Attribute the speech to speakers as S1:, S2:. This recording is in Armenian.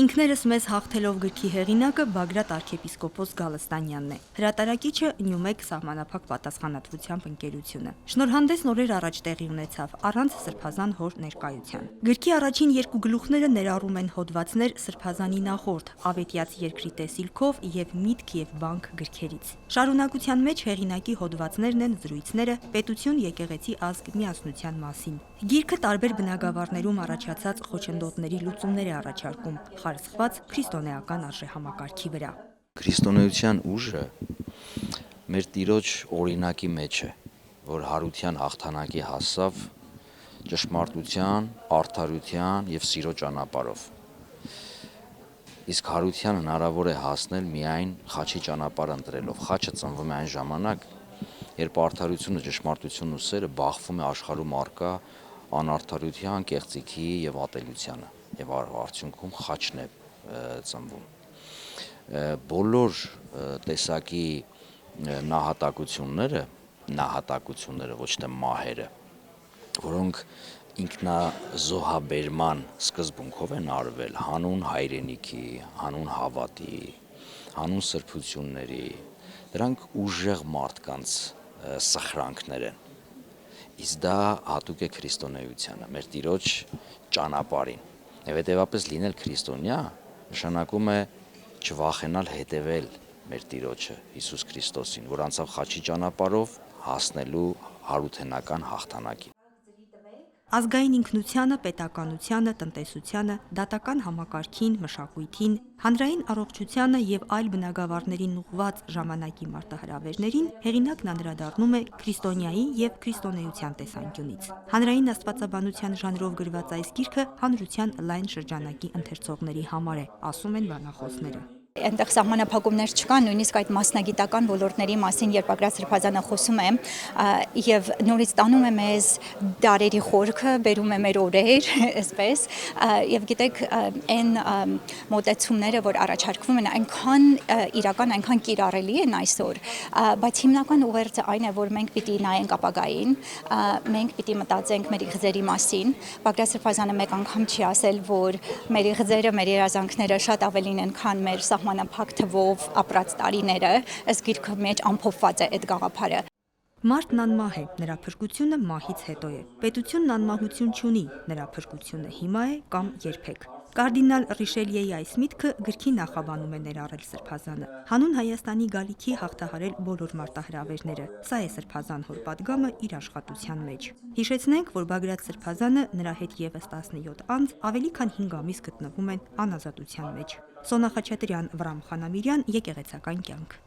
S1: Ինքներս մեզ հաղթելով գրքի հեղինակը Բագրատ arczepiskopos Գալստանյանն է։ Հրատարակիչը Նյումեկ սահմանափակ պատասխանատվությամբ ընկերությունը։ Շնորհանդեսն օրեր առաջ տեղի ունեցավ առանց Սրբազան հոր ներկայության։ Գրքի առաջին երկու գլուխները ներառում են հոդվածներ Սրբազանի նախորդ Ավետյաց երկրի տեսիլքով եւ Միտք եւ բանք գրքերից։ Շարունակության մեջ հեղինակի հոդվածներն են զրույցները պետություն եկեղեցի ազգ միասնության մասին։ Գիրքը տարբեր բնագավառներում առաջացած խոչընդոտների լուծումներ է առաջարկում, խարսխված քրիստոնեական արժեհամակարգի վրա։
S2: Քրիստոնեության ուժը մեր Տիրոջ օրինակի մեջ է, որ հարության հաղթանակի հասավ ճշմարտության, արդարության եւ սիրո ճանապարհով։ Իսկ հարության հնարավոր է հասնել միայն խաչի ճանապարհ ընտրելով։ Խաչը ծնվում է այն ժամանակ, երբ արդարությունը, ճշմարտությունն ու սերը բախվում է աշխարհում առկա անարդարության, կեղծիքի եւ ատելությանը, եւ արդյունքում խաչն է ծնվում։ Բոլոր տեսակի նահատակությունները, ոչ թե մահերը, որոնք ինքնազոհաբերման սկզբունքով են արվել հանուն հայրենիքի, հանուն հավատի, հանուն սրբությունների, դրանք ուժեղ մարդկանց սխրանքներ են, իսկ դա հատուկ է քրիստոնեությանը, մեր Տիրոջ ճանապարհին, եւ հետեւաբար լինել քրիստոնյա նշանակում է չվախենալ հետևել մեր Տիրոջը Հիսուս Քրիստոսին, որ անցավ խաչի ճանապարհով հասնելու հարութենական հաղթանակին։
S1: Ազգային ինքնությանը, պետականությանը, տնտեսությանը, դատական համակարգին, մշակույթին, հանրային առողջությանը եւ այլ բնագավառներին ուղղված ժամանակի մարտահրավերներին հեղինակն անդրադառնում է քրիստոնյայի եւ քրիստոնեության տեսանկյունից։ Հանրային աստվածաբանության ժանրով գրված այս գիրքը հանրության լայն շրջանակի ընթերցողների համար է, ասում են բանախոսները։
S3: Այնտեղ սահմանափակումներ չկան, նույնիսկ այդ մասնագիտական ոլորտների մասին, երբ Բագրատ Սրբազանը խոսում է եւ նորից տանում է մեզ դարերի խորքը, բերում է մեր օրեր, այսպես, եւ գիտեք, այն մոտեցումները, որ առաջարկվում են, այնքան իրական, այնքան կիրառելի են այսօր, բայց հիմնական ուղերձը այն է, որ մենք պիտի նայենք ապագային, մենք պիտի մտածենք մեր իղձերի մասին։ Բագրատ Սրբազանը մեկ անգամ չի ասել, որ մեր իղձերը, մեր երազանքները շատ ավելին են, քան մեր սահմանափակ թվով ապրած տարիները, ըստ գիրքը մեջ ամփոփված է այդ գաղափարը։
S1: Մարդն անմահ է, նրա փրկությունը մահից հետո է։ Պետությունն անմահություն չունի, նրա փրկությունը հիմա է կամ երբեք։ Կարդինալ Ռիշելիեի այս միտքը գրքի նախաբանում է ներառել Սրբազանը։ Հանուն Հայաստանի գալիքի հաղթահարել բոլոր մարտահրավերները։ Սա է Սրբազան հոր պատգամը իր աշխատության մեջ։ Հիշեցնենք, որ Բագրատ Սրբազանը, նրա հետ եւս 17 անձ ավելի քան 5 ամիս գտնվում են անազատության մեջ։ Սոնա Խաչատրյան, Վրամ Խանամիրյան, Եկեղեցական կյանք։